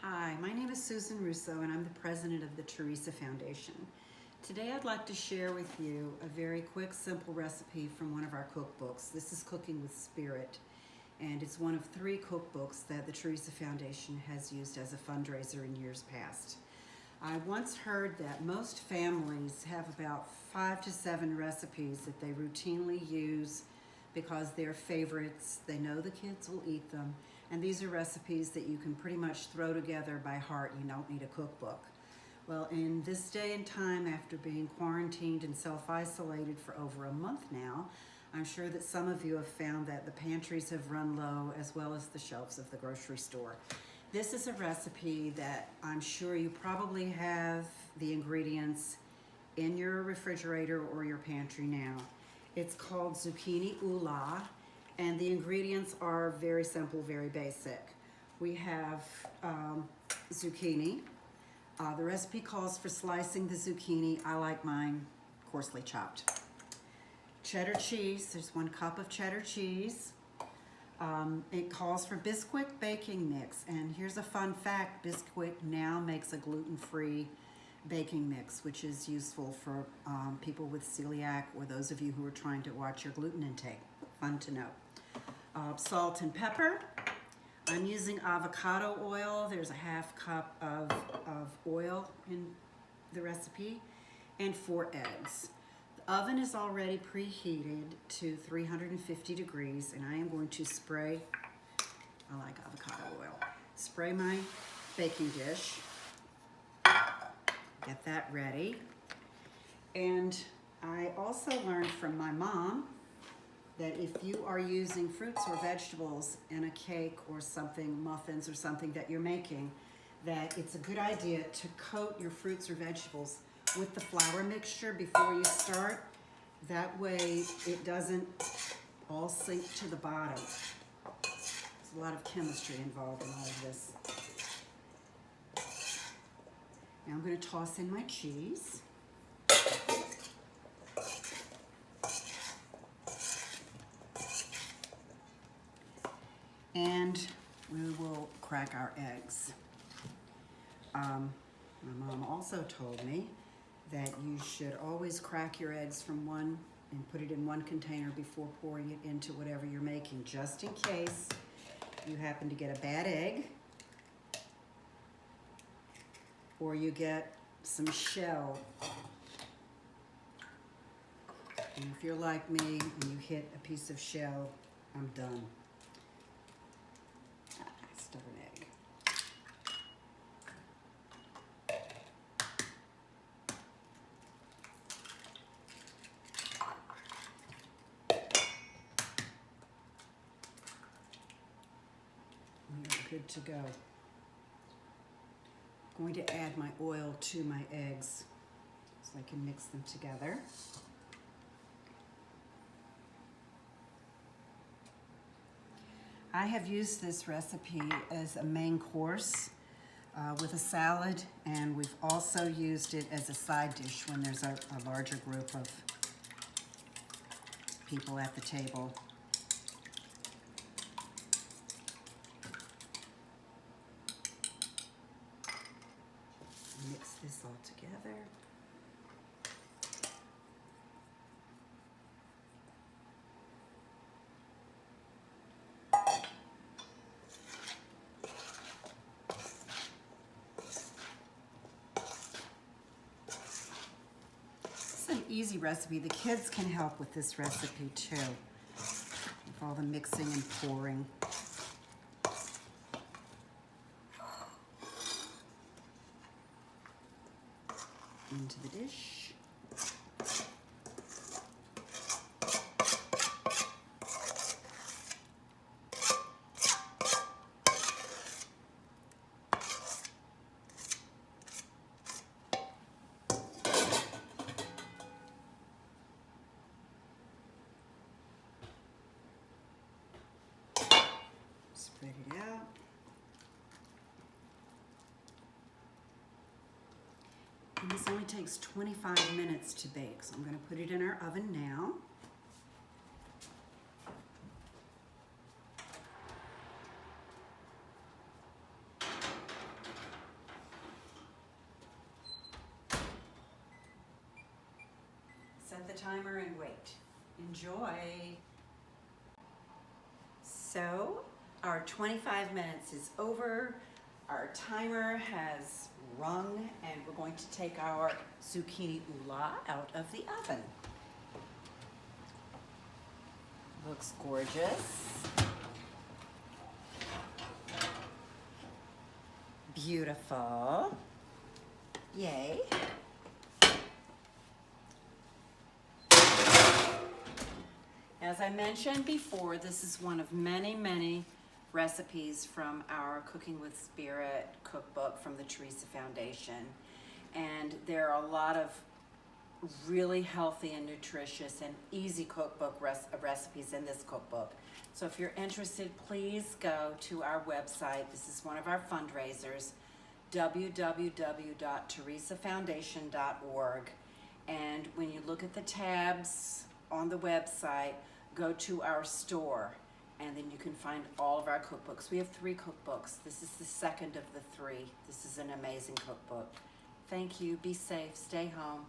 Hi, my name is Susan Russo and I'm the president of the Teresa Foundation. Today I'd like to share with you a very quick, simple recipe from one of our cookbooks. This is Cooking with Spirit, and it's one of 3 cookbooks that the Teresa Foundation has used as a fundraiser in years past. I once heard that most families have about 5 to 7 recipes that they routinely use because they're favorites. They know the kids will eat them, and these are recipes that you can pretty much throw together by heart. You don't need a cookbook. Well, in this day and time, after being quarantined and self-isolated for over a month now, I'm sure that some of you have found that the pantries have run low, as well as the shelves of the grocery store. This is a recipe that I'm sure you probably have the ingredients in your refrigerator or your pantry now. It's called Zucchini Oohla, and the ingredients are very simple, very basic. We have zucchini. The recipe calls for slicing the zucchini. I like mine coarsely chopped. Cheddar cheese, there's 1 cup of cheddar cheese. It calls for Bisquick baking mix, and here's a fun fact: Bisquick now makes a gluten-free baking mix, which is useful for people with celiac or those of you who are trying to watch your gluten intake. Fun to know. Salt and pepper. I'm using avocado oil. There's a 1/2 cup of oil in the recipe, and 4 eggs. The oven is already preheated to 350 degrees, and I am going to spray, I like avocado oil, spray my baking dish, get that ready. And I also learned from my mom that if you are using fruits or vegetables in a cake or something, muffins or something that you're making, that it's a good idea to coat your fruits or vegetables with the flour mixture before you start. That way it doesn't all sink to the bottom. There's a lot of chemistry involved in all of this. Now I'm going to toss in my cheese. And we will crack our eggs. My mom also told me that you should always crack your eggs from one and put it in one container before pouring it into whatever you're making, just in case you happen to get a bad egg or you get some shell. And if you're like me and you hit a piece of shell, I'm done. Stubborn egg. We are good to go. I'm going to add my oil to my eggs so I can mix them together. I have used this recipe as a main course with a salad, and we've also used it as a side dish when there's a larger group of people at the table. Mix this all together. An easy recipe. The kids can help with this recipe too, with all the mixing and pouring. Into the dish. Spread it out. And this only takes 25 minutes to bake, so I'm going to put it in our oven now. set the timer and wait. Enjoy. So our 25 minutes is over. Our timer has rung and we're going to take our Zucchini Oohla out of the oven. Looks gorgeous. Beautiful. Yay. As I mentioned before, this is one of many recipes from our Cooking with Spirit cookbook from the Teresa Foundation. And there are a lot of really healthy and nutritious and easy cookbook recipes in this cookbook. So if you're interested, please go to our website. This is one of our fundraisers, www.teresafoundation.org. And when you look at the tabs on the website, go to our store, and then you can find all of our cookbooks. We have 3 cookbooks. This is the second of the 3. This is an amazing cookbook. Thank you. Be safe. Stay home.